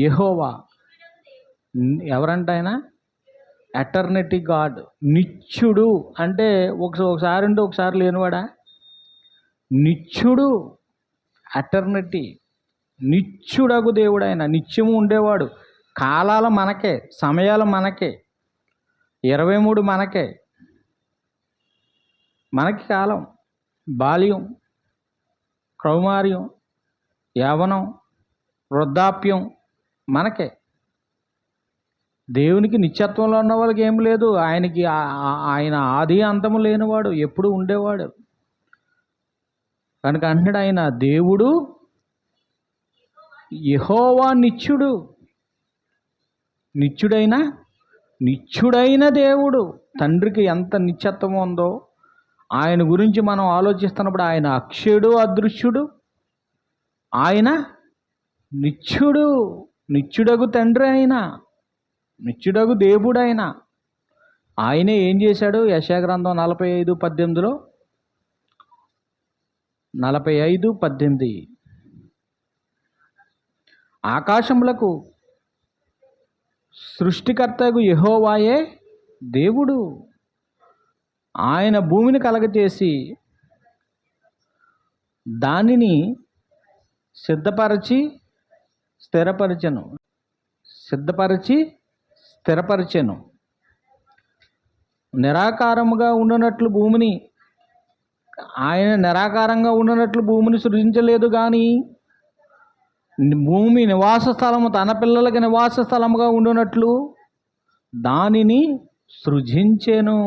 యెహోవా ఎవరంట ఆయన? Eternity God, నిత్యుడు. అంటే ఒకసారి ఉండి ఒకసారి లేనివాడా? నిత్యుడు, ఎటర్నిటీ, నిత్యుడగు దేవుడు ఆయన. నిత్యము ఉండేవాడు. కాలాలు మనకే, సమయాలు మనకే, 23 మనకే. మనకి కాలం, బాల్యం, కౌమార్యం, యవ్వనం, వృద్ధాప్యం మనకే. దేవునికి నిత్యత్వంలో ఉన్న వాళ్ళకి ఏం లేదు. ఆయన ఆది అంతము లేనివాడు, ఎప్పుడు ఉండేవాడు. కనుక అంటున్నాడు ఆయన దేవుడు యెహోవా నిత్యుడు, నిత్యుడైన దేవుడు. తండ్రికి ఎంత నిత్యత్వం ఉందో ఆయన గురించి మనం ఆలోచిస్తున్నప్పుడు ఆయన అక్షయుడు, అదృశ్యుడు, ఆయన నిత్యుడు, నిత్యుడగు తండ్రి అయిన, నిత్యుడగు దేవుడైన ఆయనే ఏం చేశాడు? యెషయా గ్రంథం 45:18 45:18 ఆకాశములకు సృష్టికర్తకు యెహోవాయే దేవుడు. ఆయన భూమిని కలగచేసి దానిని సిద్ధపరిచి స్థిరపరిచెను. నిరాకారముగా ఉండునట్లు భూమిని, ఆయన నిరాకారంగా ఉండునట్లు భూమిని సృజించలేదు, కానీ భూమి నివాస స్థలము, తన పిల్లలకి నివాస స్థలముగా ఉండునట్లు దానిని సృజించెను.